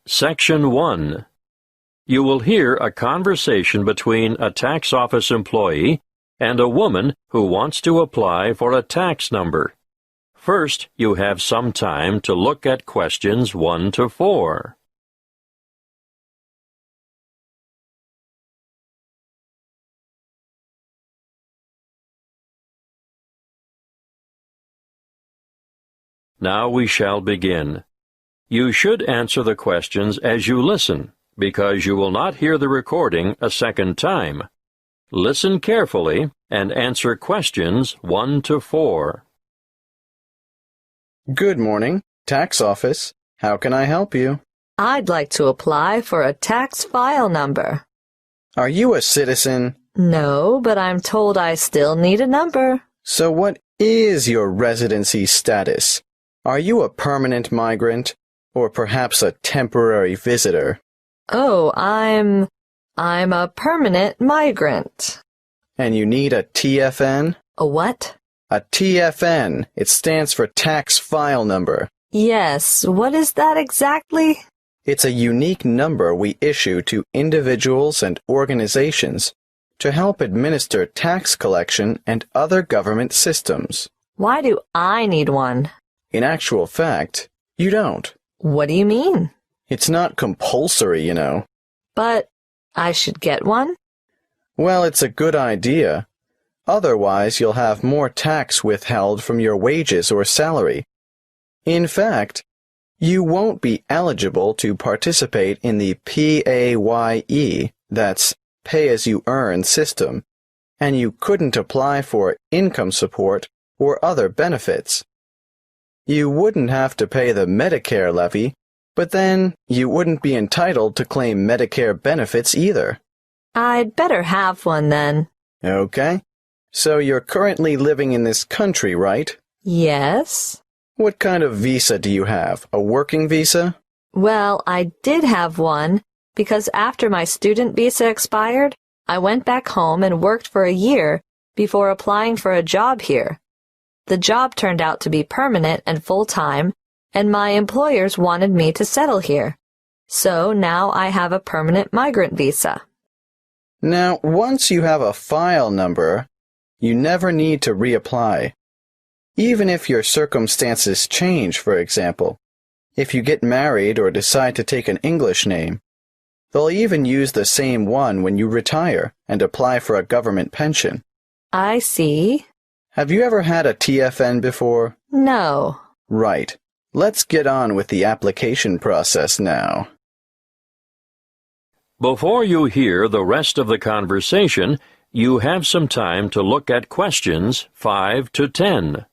Section 1. You will hear a conversation between a tax office employee and a woman who wants to apply for a tax number. First, you have some time to look at questions 1 to 4. Now we shall begin. You should answer the questions as you listen, because you will not hear the recording a second time. Listen carefully and answer questions 1 to 4. Good morning, tax office. How can I help you? I'd like to apply for a tax file number. Are you a citizen? No, but I'm told I still need a number. So what is your residency status? Are you a permanent migrant, or perhaps a temporary visitor? Oh, I'm a permanent migrant. And you need a TFN? A what? A TFN. It stands for tax file number. Yes, what is that exactly? It's a unique number we issue to individuals and organizations to help administer tax collection and other government systems. Why do I need one? In actual fact, you don't. What do you mean? It's not compulsory, you know. But I should get one? Well, it's a good idea. Otherwise, you'll have more tax withheld from your wages or salary. In fact, you won't be eligible to participate in the PAYE, that's pay-as-you-earn system, and you couldn't apply for income support or other benefits. You wouldn't have to pay the Medicare levy, but then you wouldn't be entitled to claim Medicare benefits either. I'd better have one then. Okay. So you're currently living in this country, right? Yes. What kind of visa do you have? A working visa? Well, I did have one because after my student visa expired, I went back home and worked for a year before applying for a job here. The job turned out to be permanent and full-time, and my employers wanted me to settle here. So now I have a permanent migrant visa. Now, once you have a file number, you never need to reapply. Even if your circumstances change, for example, if you get married or decide to take an English name, they'll even use the same one when you retire and apply for a government pension. I see. Have you ever had a TFN before? No. Right. Let's get on with the application process now. Before you hear the rest of the conversation, you have some time to look at questions 5 to 10.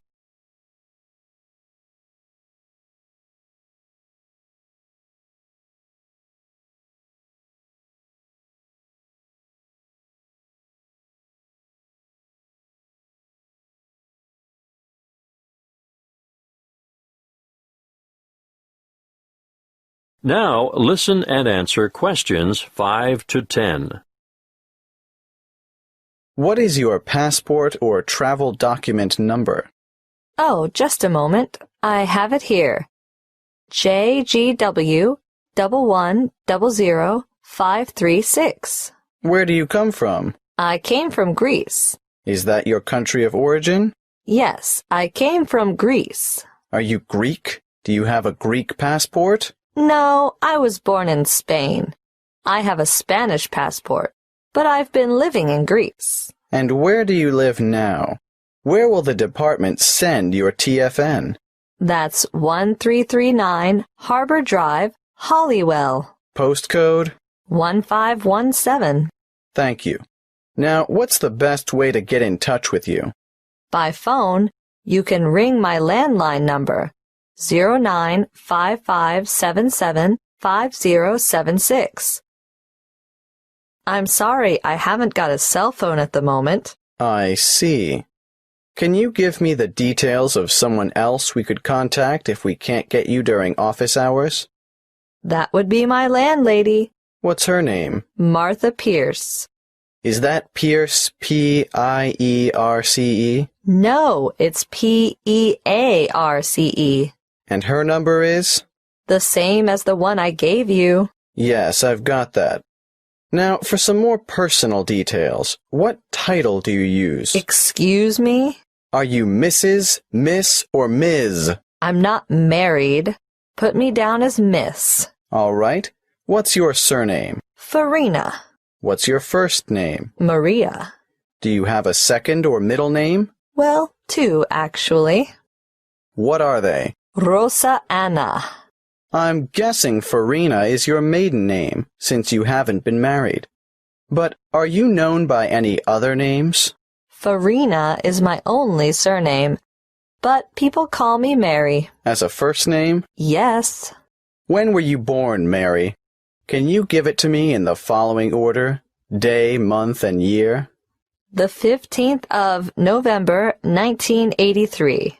Now listen and answer questions 5 to 10. What is your passport or travel document number? Oh, just a moment. I have it here. JGW 1100536. Where do you come from? I came from Greece. Is that your country of origin? Yes, I came from Greece. Are you Greek? Do you have a Greek passport? No, I was born in Spain. I have a Spanish passport, but I've been living in Greece. And where do you live now? Where will the department send your TFN? That's 1339 Harbor Drive, Hollywell. Postcode? 1517. Thank you. Now, what's the best way to get in touch with you? By phone, you can ring my landline number, 0955775076. I'm sorry, I haven't got a cell phone at the moment. I see. Can you give me the details of someone else we could contact if we can't get you during office hours? That would be my landlady. What's her name? Martha Pierce. Is that Pierce, P-I-E-R-C-E? No, it's P-E-A-R-C-E. And her number is? The same as the one I gave you. Yes, I've got that. Now, for some more personal details, what title do you use? Excuse me? Are you Mrs., Miss, or Ms.? I'm not married. Put me down as Miss. All right. What's your surname? Farina. What's your first name? Maria. Do you have a second or middle name? Well, two, actually. What are they? Rosa Anna. I'm guessing Farina is your maiden name, since you haven't been married. But are you known by any other names? Farina is my only surname, but people call me Mary. As a first name? Yes. When were you born, Mary? Can you give it to me in the following order? Day, month, and year? The 15th of November, 1983.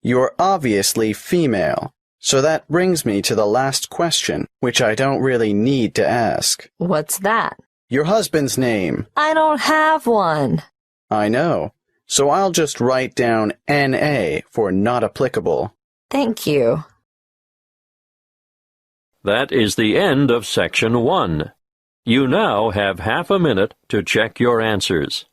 You're obviously female, so that brings me to the last question, which I don't really need to ask. What's that? Your husband's name. I don't have one. I know, so I'll just write down N.A. for not applicable. Thank you. That is the end of Section 1. You now have half a minute to check your answers.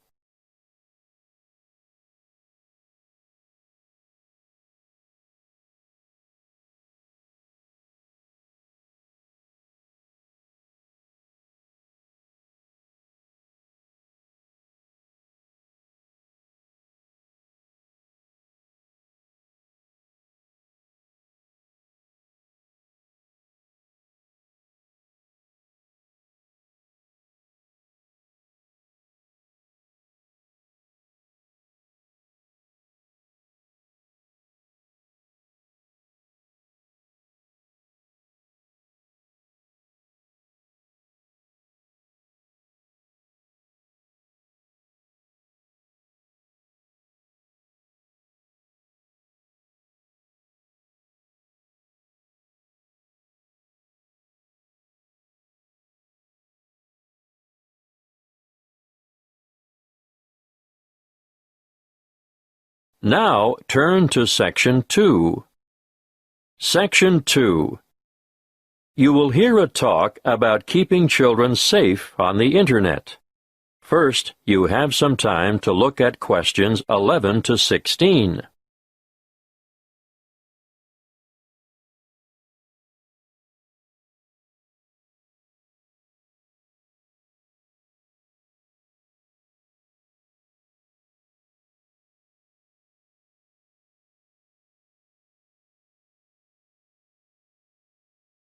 Now turn to Section 2. Section 2. You will hear a talk about keeping children safe on the Internet. First, you have some time to look at questions 11 to 16.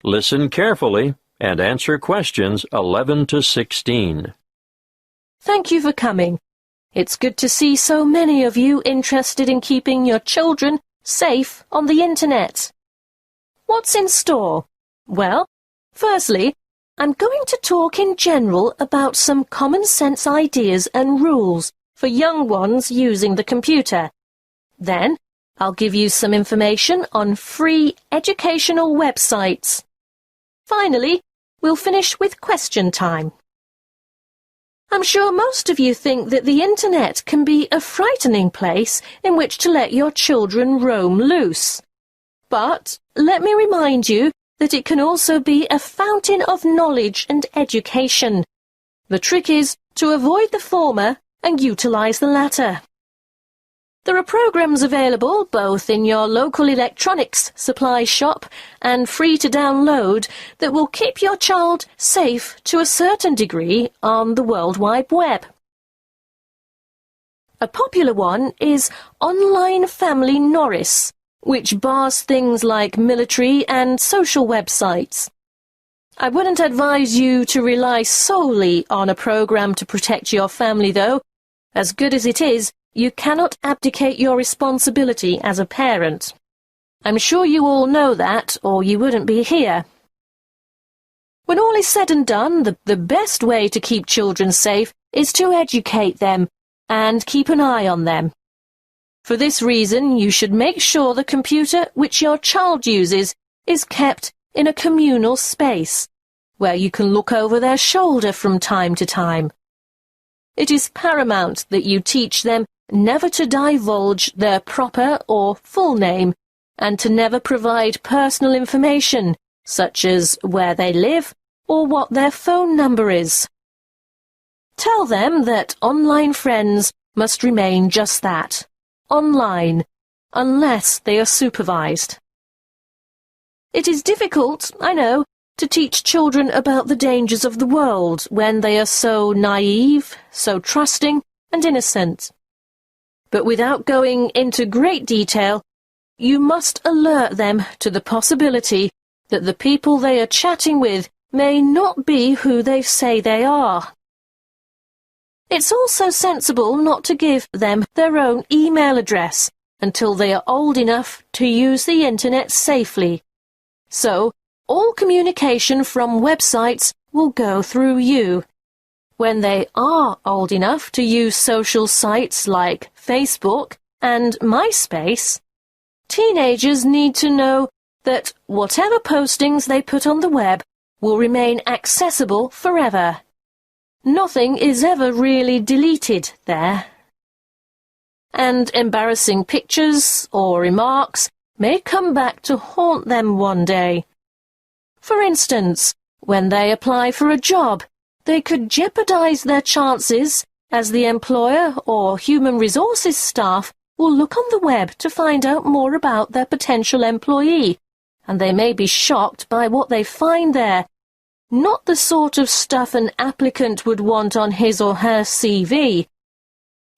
Listen carefully and answer questions 11 to 16. Thank you for coming. It's good to see so many of you interested in keeping your children safe on the Internet. What's in store? Well, firstly, I'm going to talk in general about some common sense ideas and rules for young ones using the computer. Then, I'll give you some information on free educational websites. Finally, we'll finish with question time. I'm sure most of you think that the Internet can be a frightening place in which to let your children roam loose. But let me remind you that it can also be a fountain of knowledge and education. The trick is to avoid the former and utilize the latter. There are programs available both in your local electronics supply shop and free to download that will keep your child safe to a certain degree on the World Wide Web. A popular one is Online Family Norris, which bars things like military and social websites. I wouldn't advise you to rely solely on a program to protect your family, though. As good as it is, you cannot abdicate your responsibility as a parent. I'm sure you all know that, or you wouldn't be here. When all is said and done, the best way to keep children safe is to educate them and keep an eye on them. For this reason, you should make sure the computer which your child uses is kept in a communal space, where you can look over their shoulder from time to time. It is paramount that you teach them never to divulge their proper or full name and to never provide personal information, such as where they live or what their phone number is. Tell them that online friends must remain just that, online, unless they are supervised. It is difficult, I know, to teach children about the dangers of the world when they are so naive, so trusting and innocent. But without going into great detail, you must alert them to the possibility that the people they are chatting with may not be who they say they are. It's also sensible not to give them their own email address until they are old enough to use the internet safely. So, all communication from websites will go through you. When they are old enough to use social sites like Facebook and MySpace, teenagers need to know that whatever postings they put on the web will remain accessible forever. Nothing is ever really deleted there. And embarrassing pictures or remarks may come back to haunt them one day. For instance, when they apply for a job, they could jeopardize their chances as the employer or human resources staff will look on the web to find out more about their potential employee, and they may be shocked by what they find there. Not the sort of stuff an applicant would want on his or her CV.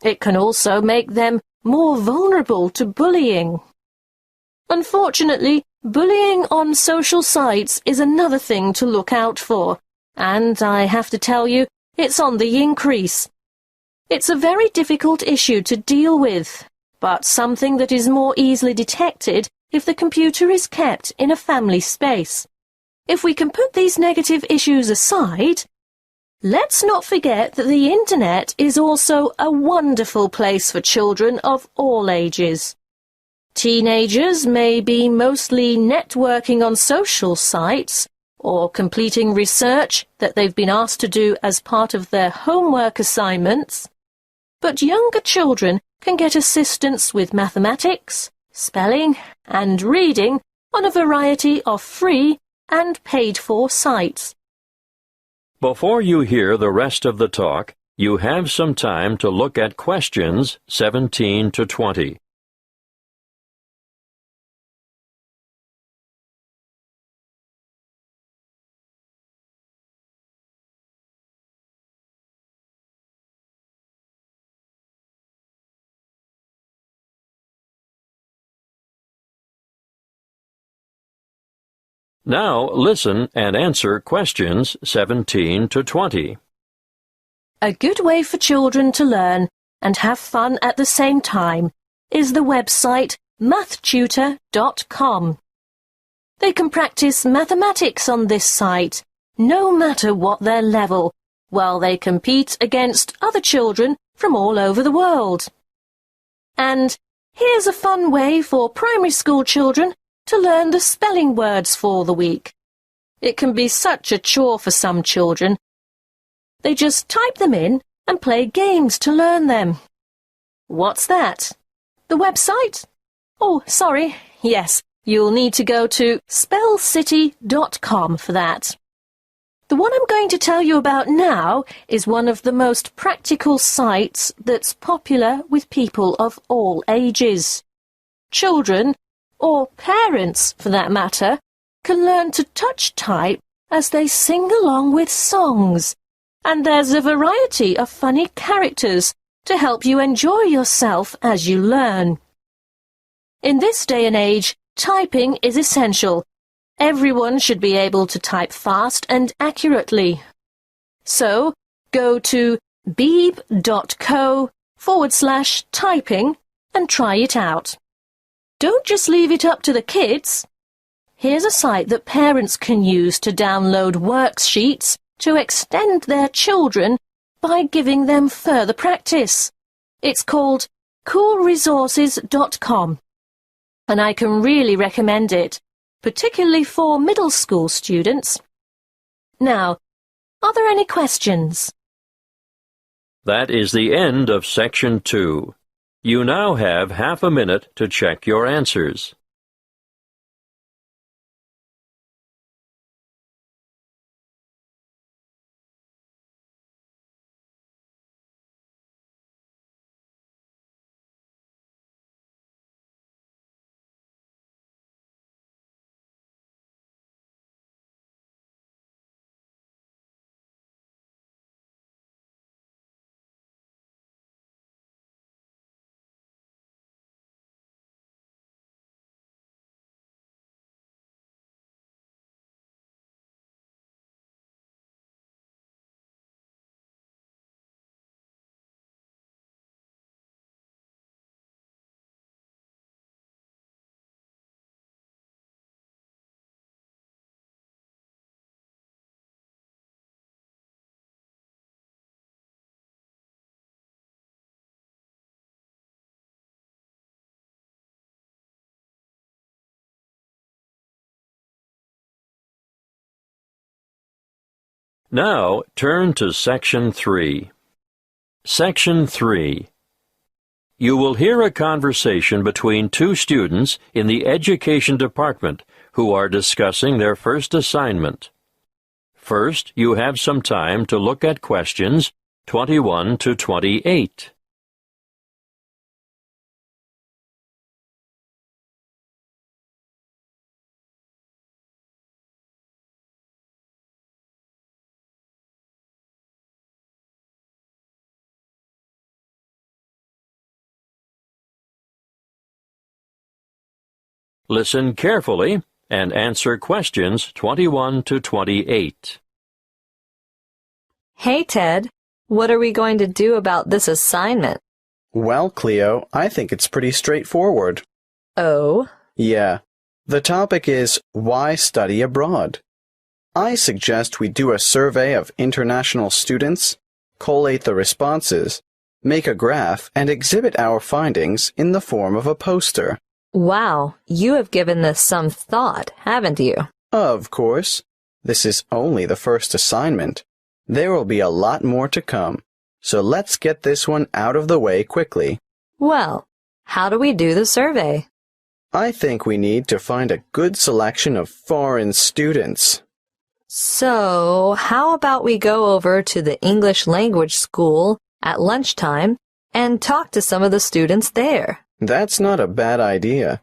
It can also make them more vulnerable to bullying. Unfortunately, bullying on social sites is another thing to look out for, and I have to tell you, it's on the increase. It's a very difficult issue to deal with, but something that is more easily detected if the computer is kept in a family space. If we can put these negative issues aside, let's not forget that the internet is also a wonderful place for children of all ages. Teenagers may be mostly networking on social sites or completing research that they've been asked to do as part of their homework assignments, but younger children can get assistance with mathematics, spelling, and reading on a variety of free and paid-for sites. Before you hear the rest of the talk, you have some time to look at questions 17 to 20. Now listen and answer questions 17 to 20. A good way for children to learn and have fun at the same time is the website mathtutor.com. They can practice mathematics on this site, no matter what their level, while they compete against other children from all over the world. And here's a fun way for primary school children to learn the spelling words for the week. It can be such a chore for some children. They just type them in and play games to learn them. What's that? The website? Oh, sorry. Yes, you'll need to go to spellcity.com for that. The one I'm going to tell you about now is one of the most practical sites that's popular with people of all ages. Children, or parents for that matter, can learn to touch type as they sing along with songs. And there's a variety of funny characters to help you enjoy yourself as you learn. In this day and age, typing is essential. Everyone should be able to type fast and accurately. So, go to beeb.co/typing and try it out. Don't just leave it up to the kids. Here's a site that parents can use to download worksheets to extend their children by giving them further practice. It's called coolresources.com, and I can really recommend it, particularly for middle school students. Now, are there any questions? That is the end of Section 2. You now have half a minute to check your answers. Now turn to Section 3. Section 3. You will hear a conversation between two students in the Education Department who are discussing their first assignment. First, you have some time to look at questions 21 to 28. Listen carefully and answer questions 21 to 28. Hey, Ted, what are we going to do about this assignment? Well, Cleo, I think it's pretty straightforward. Oh? Yeah. The topic is why study abroad? I suggest we do a survey of international students, collate the responses, make a graph, and exhibit our findings in the form of a poster. Wow, you have given this some thought, haven't you? Of course. This is only the first assignment. There will be a lot more to come, so let's get this one out of the way quickly. Well, how do we do the survey? I think we need to find a good selection of foreign students. So, how about we go over to the English language school at lunchtime and talk to some of the students there? That's not a bad idea.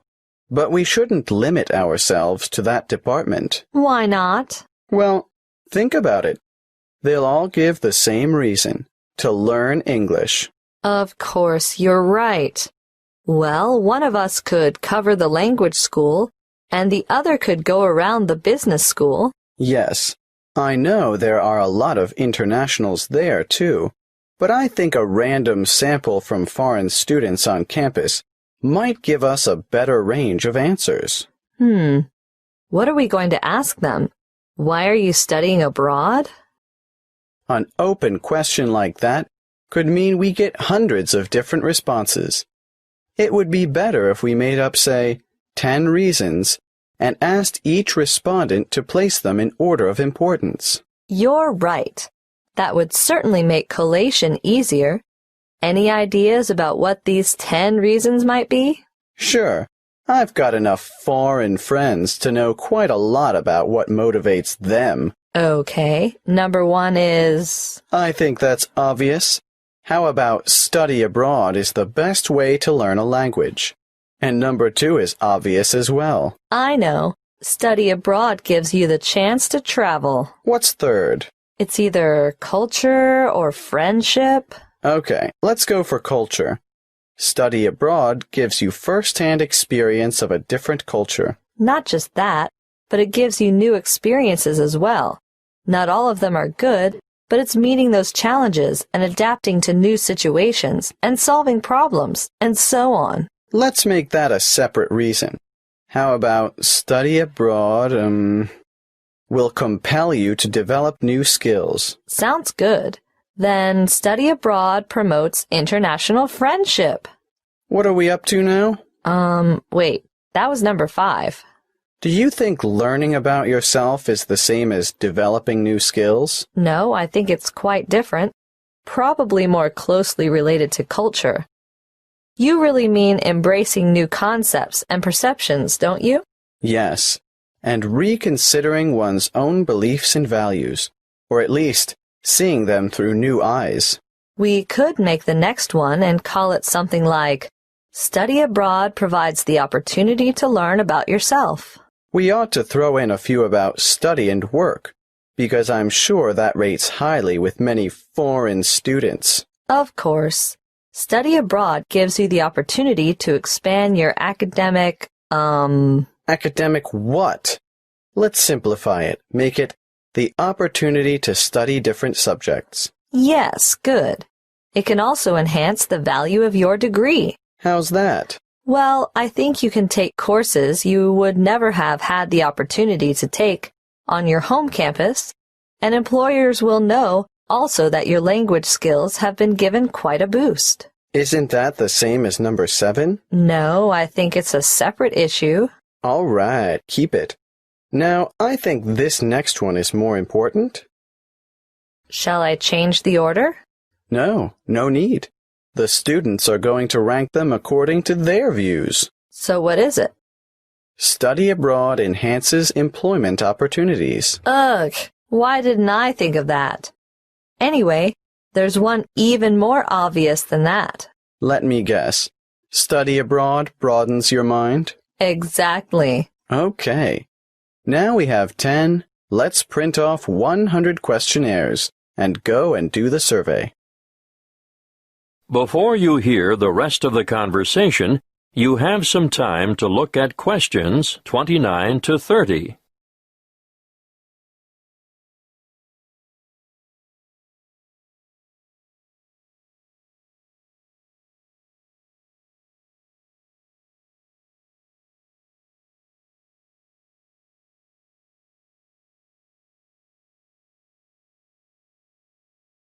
But we shouldn't limit ourselves to that department. Why not? Well, think about it. They'll all give the same reason, to learn English. Of course, you're right. Well, one of us could cover the language school, and the other could go around the business school. Yes, I know there are a lot of internationals there, too. But I think a random sample from foreign students on campus might give us a better range of answers. What are we going to ask them? Why are you studying abroad? An open question like that could mean we get hundreds of different responses. It would be better if we made up, say, 10 reasons and asked each respondent to place them in order of importance. You're right. That would certainly make collation easier. Any ideas about what these 10 reasons might be? Sure. I've got enough foreign friends to know quite a lot about what motivates them. Okay. Number 1 is... I think that's obvious. How about study abroad is the best way to learn a language? And number 2 is obvious as well. I know. Study abroad gives you the chance to travel. What's third? It's either culture or friendship. Okay, let's go for culture. Study abroad gives you first-hand experience of a different culture. Not just that, but it gives you new experiences as well. Not all of them are good, but it's meeting those challenges and adapting to new situations and solving problems and so on. Let's make that a separate reason. How about study abroad, will compel you to develop new skills? Sounds good. Then study abroad promotes international friendship. What are we up to now? Wait, that was number 5. Do you think learning about yourself is the same as developing new skills? No, I think it's quite different. Probably more closely related to culture. You really mean embracing new concepts and perceptions, don't you? Yes, and reconsidering one's own beliefs and values, or at least seeing them through new eyes. We could make the next one and call it something like, Study abroad provides the opportunity to learn about yourself. We ought to throw in a few about study and work, because I'm sure that rates highly with many foreign students. Of course. Study abroad gives you the opportunity to expand your academic, Academic what? Let's simplify it. Make it the opportunity to study different subjects. Yes, good. It can also enhance the value of your degree. How's that? Well, I think you can take courses you would never have had the opportunity to take on your home campus, and employers will know also that your language skills have been given quite a boost. Isn't that the same as number 7? No, I think it's a separate issue. All right, keep it. Now, I think this next one is more important. Shall I change the order? No, no need. The students are going to rank them according to their views. So what is it? Study abroad enhances employment opportunities. Ugh, why didn't I think of that? Anyway, there's one even more obvious than that. Let me guess. Study abroad broadens your mind? Exactly. Okay. Now we have 10. Let's print off 100 questionnaires and go and do the survey. Before you hear the rest of the conversation, you have some time to look at questions 29 to 30.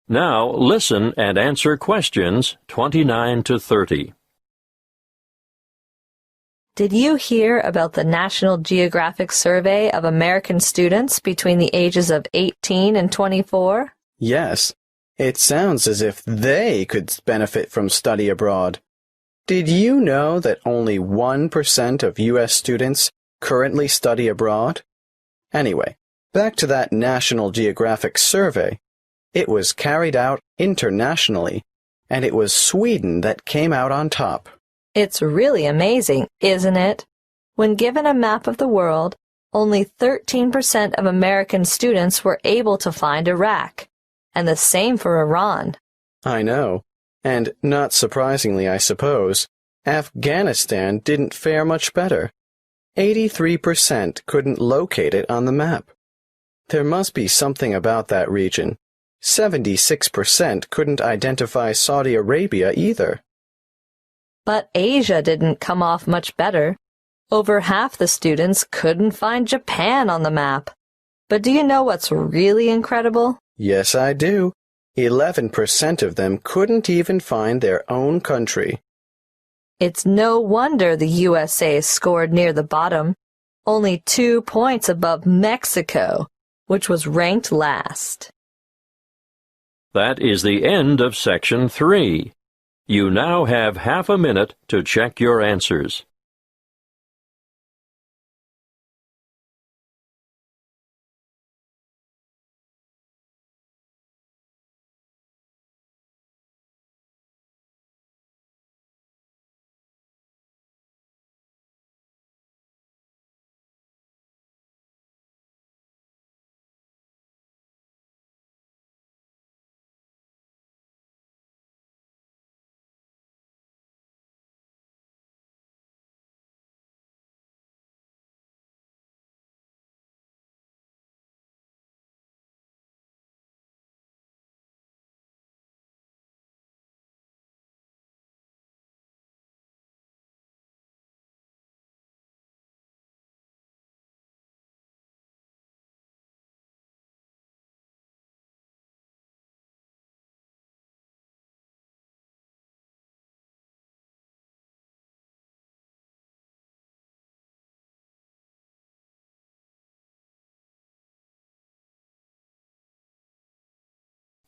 Now listen and answer questions 29 to 30. Did you hear about the National Geographic survey of American students between the ages of 18 and 24? Yes, it sounds as if they could benefit from study abroad. Did you know that only 1% of U.S. students currently study abroad? Anyway, back to that National Geographic survey. It was carried out internationally, and it was Sweden that came out on top. It's really amazing, isn't it? When given a map of the world, only 13% of American students were able to find Iraq, and the same for Iran. I know, and not surprisingly, I suppose, Afghanistan didn't fare much better. 83% couldn't locate it on the map. There must be something about that region. 76% couldn't identify Saudi Arabia either. But Asia didn't come off much better. Over half the students couldn't find Japan on the map. But do you know what's really incredible? Yes, I do. 11% of them couldn't even find their own country. It's no wonder the USA scored near the bottom, only 2 points above Mexico, which was ranked last. That is the end of Section 3. You now have half a minute to check your answers.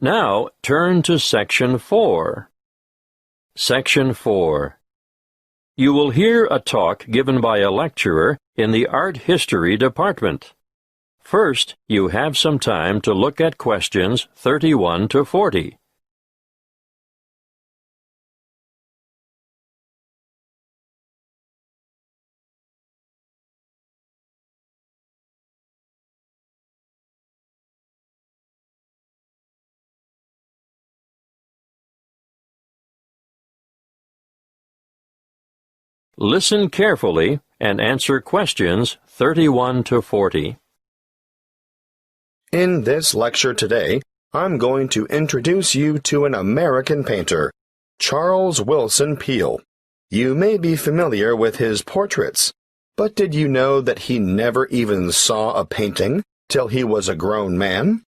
Now turn to Section 4. Section 4. You will hear a talk given by a lecturer in the Art History Department. First, you have some time to look at questions 31 to 40. Listen carefully and answer questions 31 to 40. In this lecture today, I'm going to introduce you to an American painter, Charles Willson Peale. You may be familiar with his portraits, but did you know that he never even saw a painting till he was a grown man?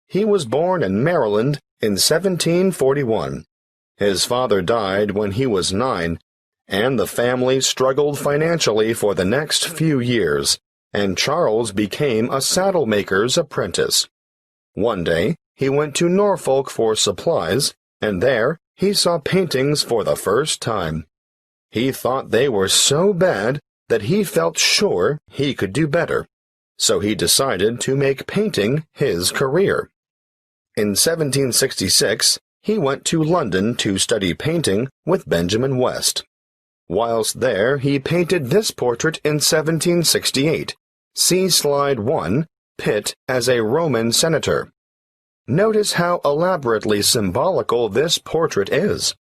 He was born in Maryland in 1741. His father died when he was 9, and the family struggled financially for the next few years, and Charles became a saddle maker's apprentice. One day, he went to Norfolk for supplies, and there he saw paintings for the first time. He thought they were so bad that he felt sure he could do better, so he decided to make painting his career. In 1766, he went to London to study painting with Benjamin West. Whilst there, he painted this portrait in 1768. See Slide 1, Pitt as a Roman senator. Notice how elaborately symbolical this portrait is.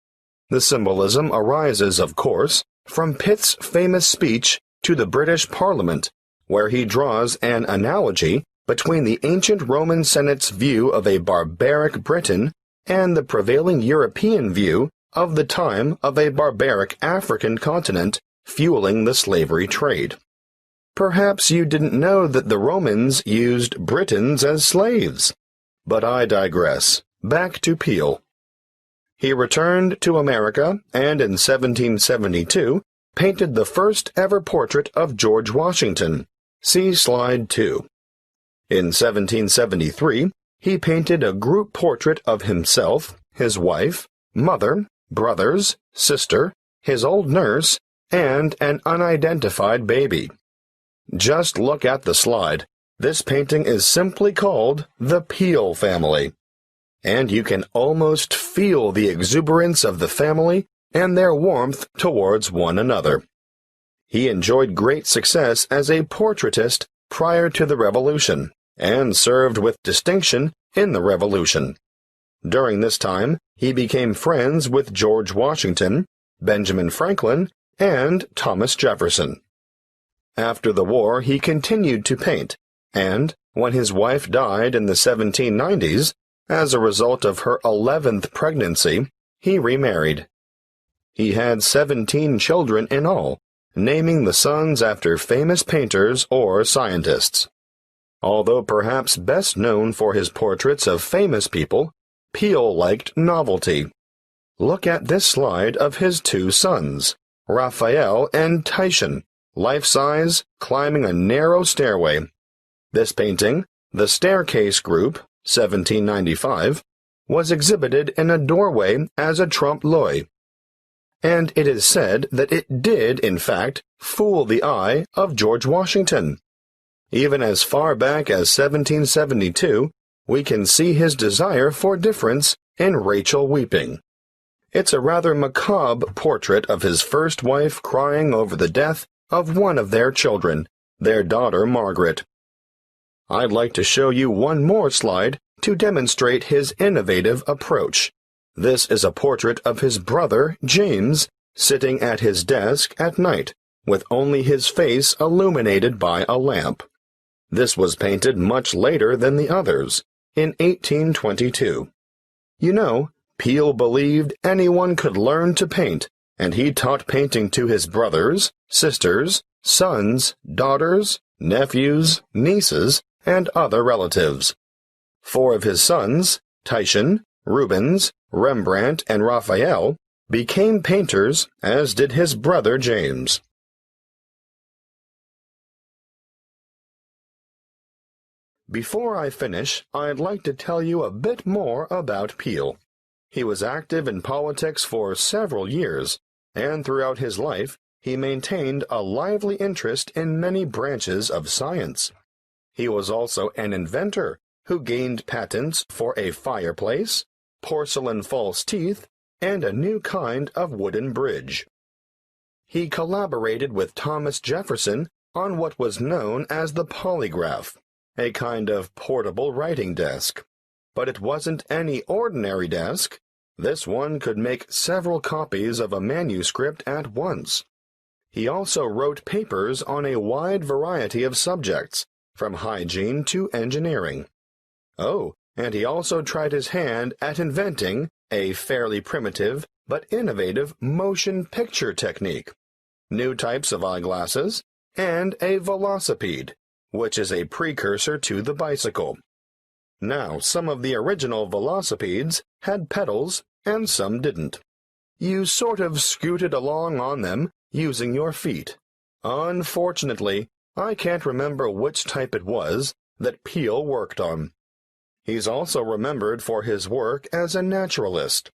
The symbolism arises, of course, from Pitt's famous speech to the British Parliament, where he draws an analogy between the ancient Roman Senate's view of a barbaric Britain and the prevailing European view of the time of a barbaric African continent fueling the slavery trade. Perhaps you didn't know that the Romans used Britons as slaves. But I digress. Back to Peale. He returned to America and in 1772 painted the first ever portrait of George Washington. See Slide 2. In 1773, he painted a group portrait of himself, his wife, mother, brothers, sister, his old nurse, and an unidentified baby. Just look at the slide. This painting is simply called The Peale Family. And you can almost feel the exuberance of the family and their warmth towards one another. He enjoyed great success as a portraitist prior to the Revolution, and served with distinction in the Revolution. During this time, he became friends with George Washington, Benjamin Franklin, and Thomas Jefferson. After the war, he continued to paint, and, when his wife died in the 1790s, as a result of her 11th pregnancy, he remarried. He had 17 children in all, naming the sons after famous painters or scientists. Although perhaps best known for his portraits of famous people, Peale liked novelty. Look at this slide of his two sons, Raphael and Titian, life-size, climbing a narrow stairway. This painting, The Staircase Group, 1795, was exhibited in a doorway as a trompe-l'oeil. And it is said that it did, in fact, fool the eye of George Washington. Even as far back as 1772, we can see his desire for difference in Rachel weeping. It's a rather macabre portrait of his first wife crying over the death of one of their children, their daughter Margaret. I'd like to show you one more slide to demonstrate his innovative approach. This is a portrait of his brother, James, sitting at his desk at night, with only his face illuminated by a lamp. This was painted much later than the others, in 1822. You know, Peale believed anyone could learn to paint, and he taught painting to his brothers, sisters, sons, daughters, nephews, nieces, and other relatives. 4 of his sons, Titian, Rubens, Rembrandt, and Raphael, became painters, as did his brother James. Before I finish, I'd like to tell you a bit more about Peale. He was active in politics for several years, and throughout his life, he maintained a lively interest in many branches of science. He was also an inventor who gained patents for a fireplace, porcelain false teeth, and a new kind of wooden bridge. He collaborated with Thomas Jefferson on what was known as the polygraph, a kind of portable writing desk. But it wasn't any ordinary desk. This one could make several copies of a manuscript at once. He also wrote papers on a wide variety of subjects, from hygiene to engineering. Oh, and he also tried his hand at inventing a fairly primitive but innovative motion picture technique, new types of eyeglasses, and a velocipede, which is a precursor to the bicycle. Now, some of the original velocipedes had pedals and some didn't. You sort of scooted along on them using your feet. Unfortunately, I can't remember which type it was that Peale worked on. He's also remembered for his work as a naturalist.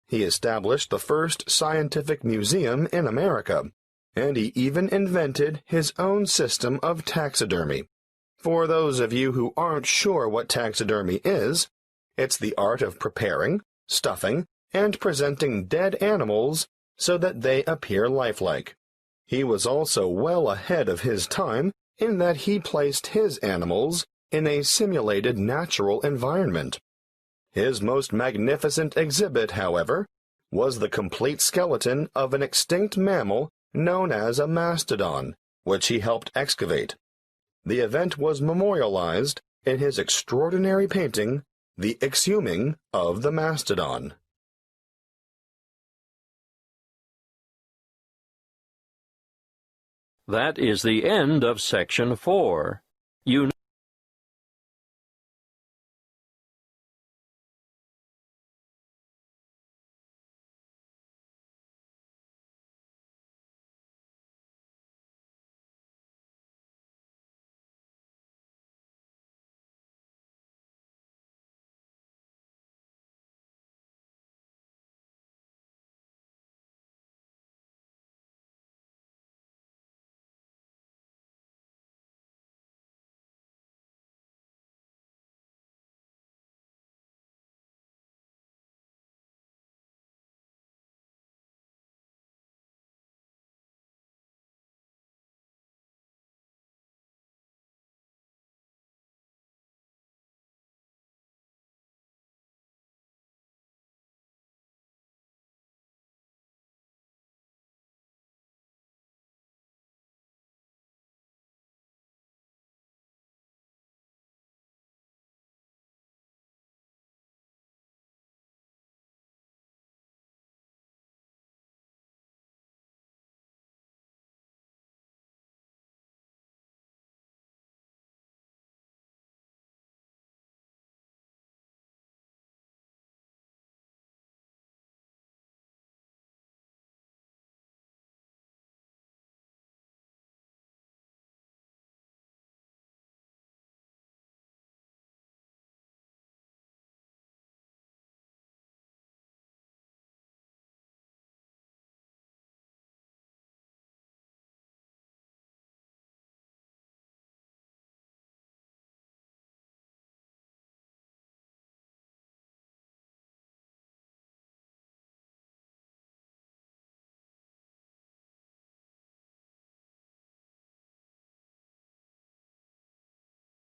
He established the first scientific museum in America, and he even invented his own system of taxidermy. For those of you who aren't sure what taxidermy is, it's the art of preparing, stuffing, and presenting dead animals so that they appear lifelike. He was also well ahead of his time in that he placed his animals in a simulated natural environment. His most magnificent exhibit, however, was the complete skeleton of an extinct mammal known as a mastodon, which he helped excavate. The event was memorialized in his extraordinary painting, The Exhuming of the Mastodon. That is the end of Section 4. You